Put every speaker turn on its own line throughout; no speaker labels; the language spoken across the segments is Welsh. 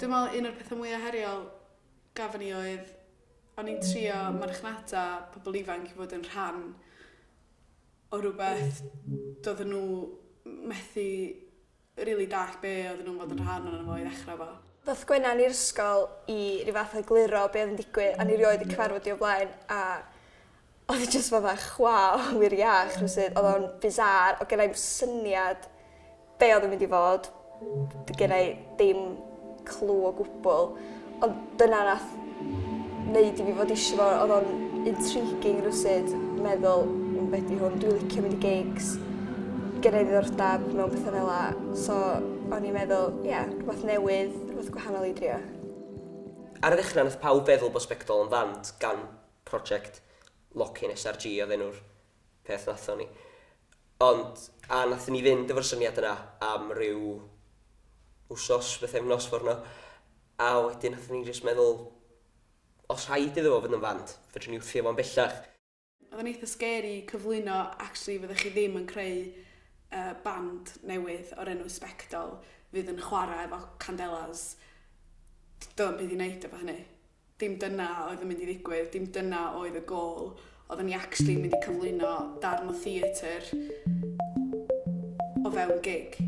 Dwi'n meddwl un o'r pethau mwyaf heriol gafon ni oedd o'n i'n trio marchnata pobl ifanc i fod yn rhan o rhywbeth doedden nhw methu rili dall be oedden nhw'n fod yn rhan o'n fo i ddechrau fo.
Ddoth Gwenna i'r ysgol i ryw fath o egluro be oedd yn digwydd a ni rioed i cyfarfod i o blaen a oedd hi jyst fatha chwa wir iach rhywsyd, oedd o'n bizar, o gennau syniad be oedd yn mynd i fod, gennau dim clw o gwbl, ond dyna nath wneud i fi fod eisiau fo, oedd o'n intriguing rhywsyd, meddwl, beth di hwn, dwi'n licio mynd i gigs, gennau ddiddordeb mewn pethau fel la, so o'n i'n meddwl, rhywbeth newydd, rhywbeth gwahanol i drio.
Ar y ddechrau nath pawb feddwl bod Sbectol yn fand gan prosiect Locin SRG oedd enw'r peth nathon ni. Ond, a nathon ni fynd efo'r syniad yna am ryw wsos, bythefnos forno, a wedyn nathon ni jyst meddwl, os rhaid iddo fo fod yn fand, fedrwn ni wthio fo'n bellach.
Oedd yn eitha scary cyflwyno, actually fyddech chi ddim yn creu band newydd o'r enw Sbectol fydd yn chwarae efo candelas. Do'n byd i wneud efo hynny. Dim dyna oedd yn mynd i ddigwydd, dim dyna oedd y gôl. Oedden ni actually mynd i cyflwyno darn o theatr o fewn gig.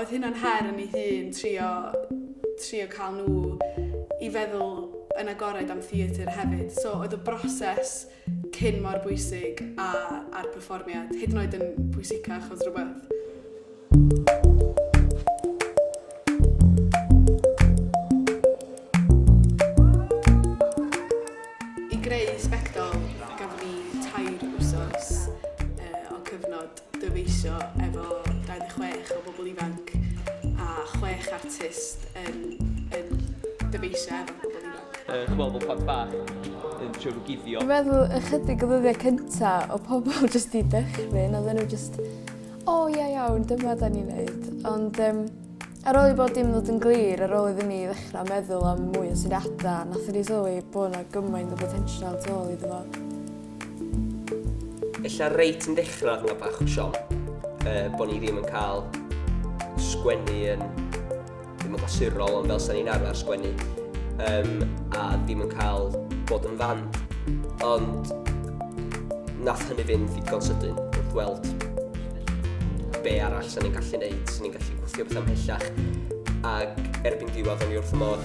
Oedd hynna'n her yn ei hun trio cael nhw i feddwl yn agored am theatr hefyd. So oedd y broses cyn mor bwysig a'r perfformiad, hyd yn oed yn pwysicach oedd rhywbeth. I greu Sbectol, gafon ni 3 wsos o cyfnod dyfeisio efo 26 o bobl ifanc a 6 artist yn dyfeisio efo bobl ifanc.
Chwbl bod plant bach yn trio nhw guddio.
Dwi'n meddwl ychydig o ddyddiau cyntaf o pobl jyst i dechrau, oedden nhw jyst, iawn, dyma da ni'n neud. Ond ar ôl i bod dim ddod yn glir, ar ôl iddyn ni ddechrau meddwl am mwy o syniadau, nathon ni sylwi bod yna gymaint o potensial tu ôl iddo fo.
Ella reit yn dechrau hwnna bach o Sion, bod ni ddim yn cael sgwennu ddim yn glasurol, ond fel sa'n ni'n arfer sgwennu, a ddim yn cael bod yn fand. Ond nath hynny fynd ddigon sydyn wrth weld be arall sa'n ni'n gallu neud, sa'n ni'n gallu gwthio beth ymhellach, ac erbyn diwedd o'n i wrth y modd.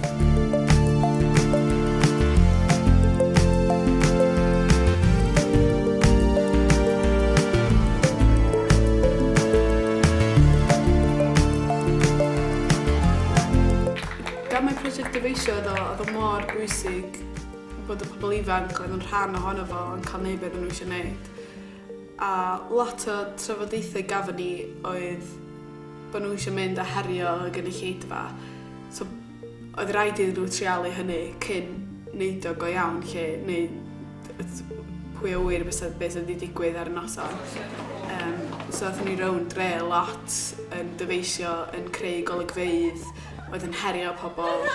Gan mae prosiect dyfeisio oedd o mor bwysig bod y pobl ifanc oedd yn rhan ohono fo yn cael neud beth nhw eisiau neud. A lot o trafodaethau gafon ni oedd bod nhw eisiau mynd a herio y gynulleidfa. So oedd rhaid iddyn nhw trialu hynny cyn neud o go iawn lle, neu pwy o wir beth sydd wedi digwydd ar y noson. So oedd ni rownd dre lot yn dyfeisio, yn creu golygfeydd, oedd yn herio pobl.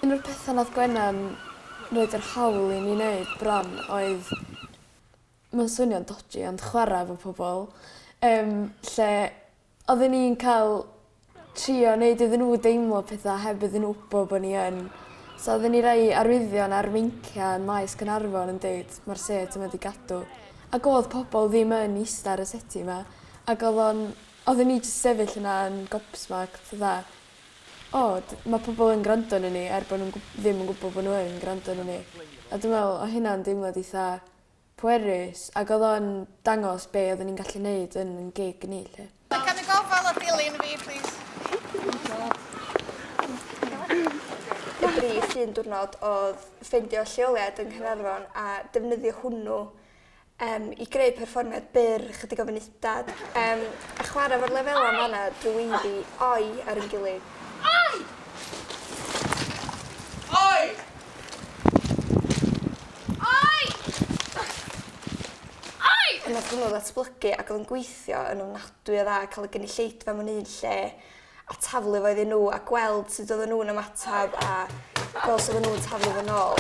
Un o'r pethau nath Gwenna'n roed yr hawl i ni wneud bron oedd, mae'n swnio'n dodgy, ond chwarae efo pobl, lle oedden ni'n cael trio wneud iddyn nhw deimlo pethau heb iddyn nhw wybod bod ni yn. So oedden ni rhoi arwyddion ar meincia yn maes Caernarfon yn deud mae'r set yma wedi gadw. Ac oedd pobl ddim yn eistedd ar y seti yma, ac oedden ni jyst sefyll yna yn gobsmacked, mae pobl yn gwrando yn ni er bod nhw ddim yn gwybod bod nhw yn gwrando yn ni. A dwi'n meddwl, o hynna'n deimlad eitha pwerus, ac oedd o'n dangos be oedden ni'n gallu neud yn gig ni.
Can I gofal o dilyn fi, please?
Y brif un diwrnod oedd ffeindio lleoliad yng Nghaernarfon a defnyddio hwnnw i greu perfformiad byr chydig o fynydad. A chwarae fo'r lefela fan'na drwy weiddi oi ar ein gilydd.
Oi! Oi! Oi! Oi!
Nath hwnnw ddatblygu ac oedd yn gweithio yn ofnadwy o dda, cael y gynulleidfa mewn un lle, a taflu fo iddyn nhw, a gweld sut oedden nhw'n ymatab, a gweld sut oedden nhw'n taflu fo nôl.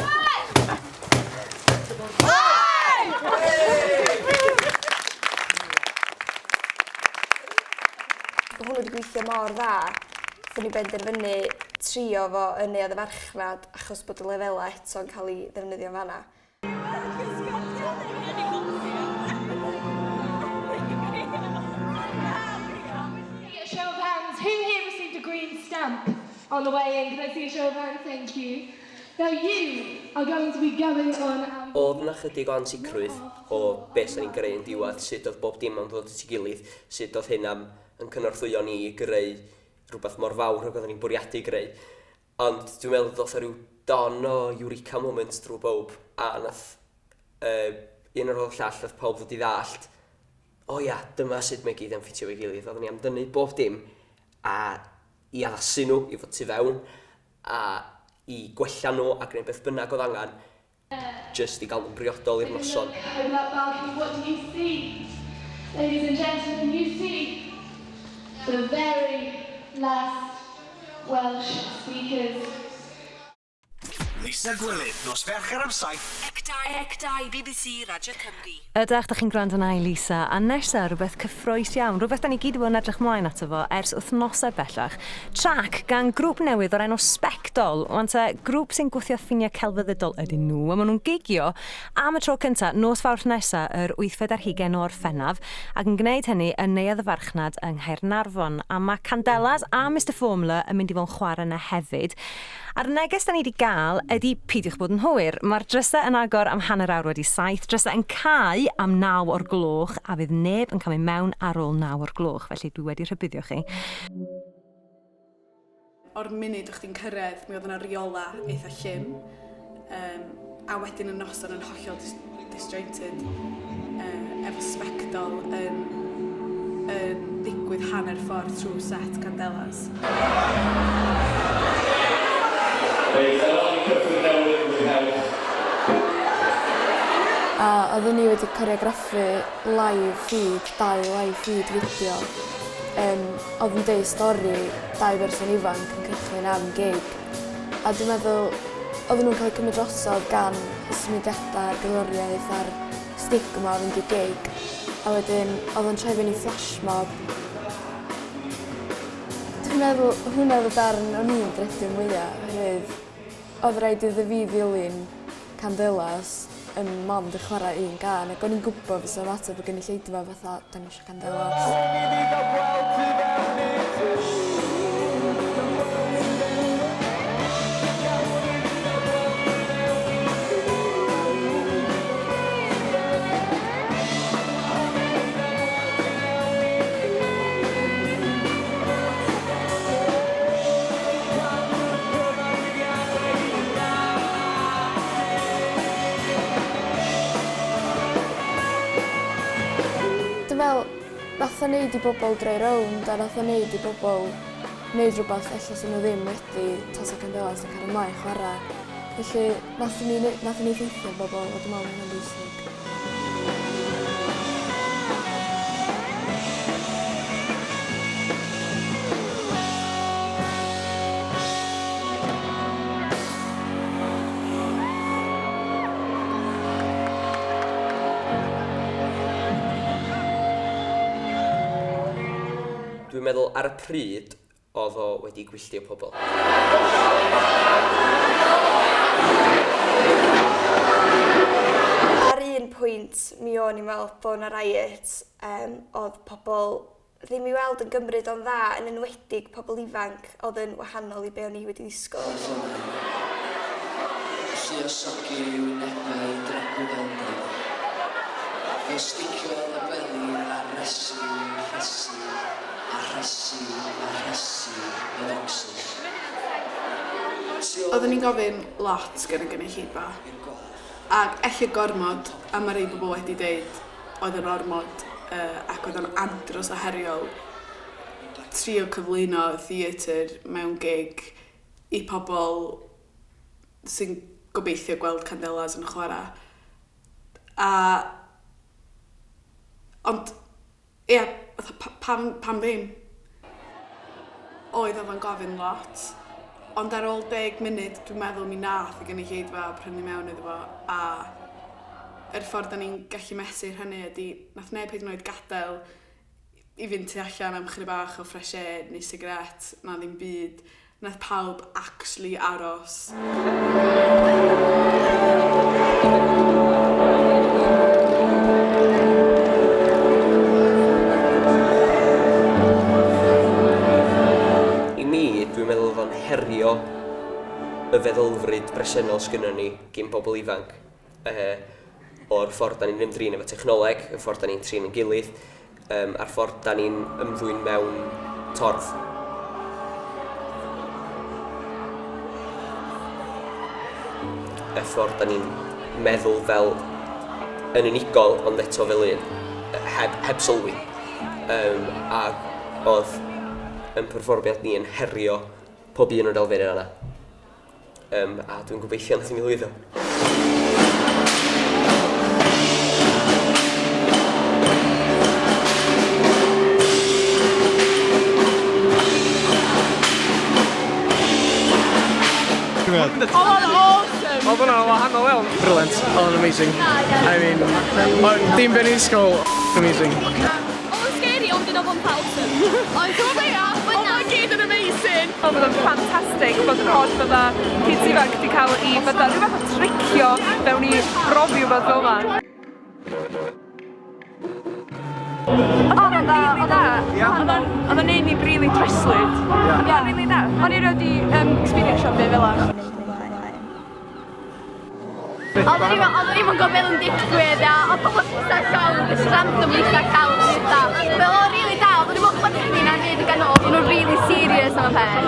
Oi! hwnnw wedi gweithio mor dda, Fydden ni benderfynu trio fo yn Neuadd y Farchnad achos bod y lefelau eto'n cael ei ddefnyddio yn fanna.
Show of hands. Who here received a green stamp on the way in? Can I see a show of hands? Thank you. Now you are going to be going on...
Oedd yna chydig o ansicrwydd o beth sy'n ni'n greu yn diwedd, sut oedd bob dim am ddod at ei gilydd, sut oedd hynna yn cynorthwyo ni i greu rhywbeth mor fawr oedd ni'n bwriadu greu. Ond dwi'n meddwl ddoth ryw don o eureka moment drwy bob, a nath un o'r llall oedd pawb ddod i ddallt, o ia, dyma sut mae gyd yn ffitio fe gilydd. Oedden ni am dynnu bob dim a i addasu nhw, i fod tu fewn, a i gwella nhw a gwneud beth bynnag oedd angen, just i gael nhw'n briodol i'r noson.
What do you see? Ladies and gentlemen, you see the very last Welsh speakers.
Lisa Gwilym, nos Fercher am 7.
Ecdau, BBC Radio Cymru.
Ydych, da chi'n gwrando na i Lisa, a nesa rhywbeth cyffroes iawn, rhywbeth da ni gyd yn edrych mlaen ato fo ers wythnosau bellach. Trac gan grŵp newydd o'r enw Spectol, ond grŵp sy'n gwthio ffiniau celfyddydol ydyn nhw, a maen nhw'n gigio am y tro cyntaf nos Fawrth nesa yr 8-20 o Orffennaf, ac yn gwneud hynny yn Neuadd y Farchnad yng Nghaernarfon, a mae Candelas a Mr Formula yn mynd i fod yn chwarae yna hefyd. A'r neges da ni wedi gael ydy peidiwch bod yn hwyr. Mae'r drysau yn agor am 7:30 wedi 7, drysau yn cau am 9 o'r gloch, a fydd neb yn cael ei mewn ar ôl 9 o'r gloch, felly dwi wedi rhybuddio chi.
O'r munud o'ch chi'n cyrraedd, mi oedd yna riola eitha llym, a wedyn y noson yn hollol disjointed, efo Spectol yn digwydd hanner ffordd trwy set Candelas.
A oedden ni wedi coreograffu live feed, 2 live feed fideo. Oedd yn deud stori 2 berson ifanc yn cychwyn am gig. A dwi'n meddwl, oedden nhw'n cael eu cymryd drosodd gan y symudiadau, gerddoriaeth a'r stigma o fynd i gig. A wedyn, oedd yn troi fyny flashmob. Dwi'n meddwl, hwnna oedd y darn o'n i'n dredu mwyaf, oherwydd oedd rhaid iddo fi ddilyn Candelas yn mond y chwarae un gan, ac o'n i'n gwybod fysa mateb o gynulleidfa fatha, da ni eisiau Candelas. Nath o neud i bobl droi rownd, a nath o neud i bobl neud rhywbeth ella sy'n nhw ddim wedi taso Candelas ac ar y mai chwarae. Felly nath ni ffeithio bobl, a dwi'n meddwl hynny'n bwysig.
Dwi'n meddwl ar y pryd oedd o wedi gwylltio pobl.
Ar un pwynt, mi o'n i'n meddwl bod yna riot, oedd pobl ddim i weld yn gymryd o'n dda, yn enwedig pobl ifanc oedd yn wahanol i be o'n i wedi ddisgwyl.
Lluosogi i'w wynebau i dregu feldau. Fe sticio labeli a rhesu, yn oxygen.
Oedden ni'n gofyn lot gan y gynulleidfa, ac ella gormod, a mae rei bobl wedi dweud oedd yn ormod, ac oedd yn andros o heriol trio cyflwyno theatr mewn gig i pobl sy'n gobeithio gweld Candelas yn chwarae. Ond, ia, pam ddim? Oedd o'n gofyn lot, ond ar ôl 10 munud dwi'n meddwl mi nath y gynulleidfa prynu mewn iddo fo, a yr ffordd da ni'n gallu mesur hynny ydy nath neb hyd yn oed gadael i fynd tu allan am chydig bach o fresh air neu sigaret na ddim byd. Nath pawb actually aros.
I mi, dwi'n meddwl fo'n herio y feddylfryd bresennol sgynnon ni gyn bobl ifanc. O'r ffordd da ni'n ymdrin efo technoleg, y ffordd da ni'n trin yn gilydd, a'r ffordd da ni'n ymddwyn mewn torf. Y ffordd da ni'n meddwl fel yn unigol ond eto fel un, heb sylwi. Ac oedd yn perfformiad ni yn herio pob un o'r elfennau yna. A dwi'n gobeithio nath i mi lwyddo.
Oedd hwnna'n wahanol iawn. Brilliant, oedd amazing. I mean, dim ben i'n ysgol, amazing.
Oedd scary, ond yn o'n awesome. Oedd o'n gyd yn amazing.
Oedd o'n ffantastig bod yr holl fydda kids ifanc wedi cael i fydda rhywbeth o tricio fewn i brofi o fel yma. Oedd o'n da. Oedd o'n neud ni'n rili tryslyd. Oedd o'n rili da. O'n i wedi experience o beth fel yna.
Oedd ddim yn gwybod beth yn digwydd, oedd pobl sy'n llawn, jyst randomly sy'n cael sydd. Fel oedd rili da, oedd ddim yn chwyddi na'n neud y ganol, oedd nhw'n rili serious am y peth.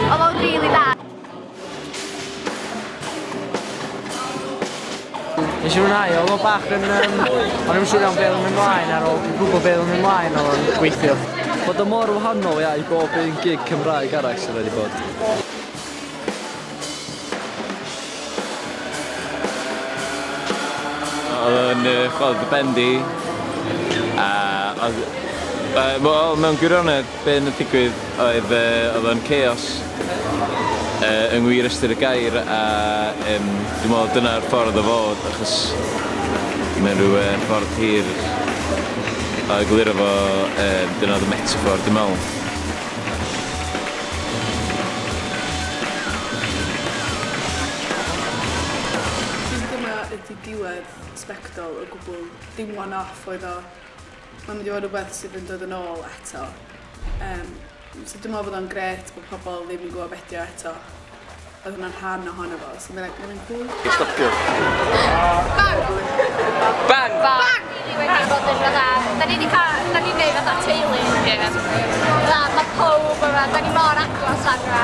Oedd o'n rili da.
Nes i rwynhau, oedd o bach yn... O'n i'n siŵr iawn beth yn mynd mlaen ar ôl gwybod beth yn mynd mlaen oedd o'n gweithio.
Bod o mor wahanol i bob un gig Cymraeg arall sydd wedi bod.
Oedd yn chwaled y bendi, mewn gwirionedd be yn y digwydd oedd yn chaos yng ngwir ystyr y gair a dwi'n meddwl dyna'r ffordd o fod achos mae'n rhyw ffordd hir a egluro fo dyna oedd y metafor dwi'n meddwl.
Ydy diwedd sbectol o gwbl dim one-off oedd o. Mae'n mynd i fod rhywbeth sydd yn dod yn ôl eto. So dwi'n meddwl bod o'n gret bod pobl ddim yn gwybod beth yw eto. Oedd hwnna'n rhan ohono fo, so mae'n cool.
Stopio.
Bang! Bang! Bang! Wedi bod yn fydda, da ni'n neud fatha teulu. Mae pob yma, da ni mor agos arno.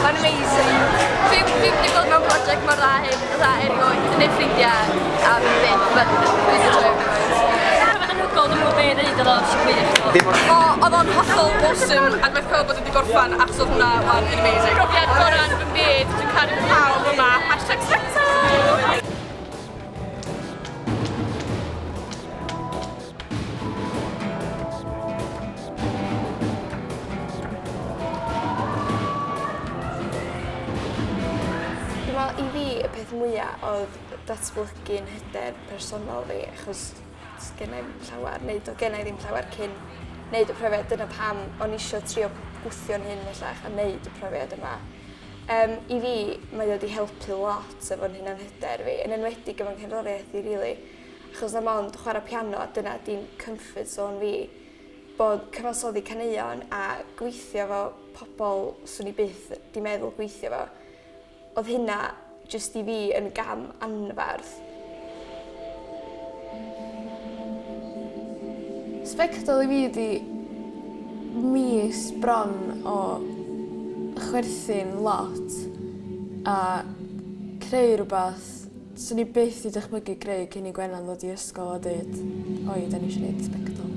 Mae'n amazing. Dwi'n wedi bod mewn prosiect mor dda hyn, fatha erioed, yn neud ffrindiau a beth, dwi'n enjoy it. Anhygoel, dwi'n meddwl beth neud oedd o'n gwych. Oedd o'n hollol awesome, ac mae'n cael bod wedi gorffan achos oedd hwnna yn amazing. Profiad gorau yn fy byd, dwi'n cael pawb yma, #Spectol!
I fi, y peth mwyaf oedd datblygu'n hyder personol fi, achos gen i ddim llawer cyn wneud y profiad. Dyna pam o'n eisiau trio gwthio'n hyn bellach a wneud y profiad yma. I fi, mae wedi helpu lot efo'n hynna'n hyder fi, yn enwedig efo'n cenhoriaeth i rili. Achos na mond chwarae piano a dyna di'n comfort zone fi, bod cyfansoddi caneuon a gweithio fo pobl swn i byth di meddwl gweithio fo. Oedd hynna jyst i fi yn gam anferth.
Sbectol i fi ydi mis bron o chwerthu'n lot a creu rhywbeth swn i byth i dychmygu greu cyn i Gwennan ddod i ysgol a dweud, oi, da ni eisiau gwneud Sbectol.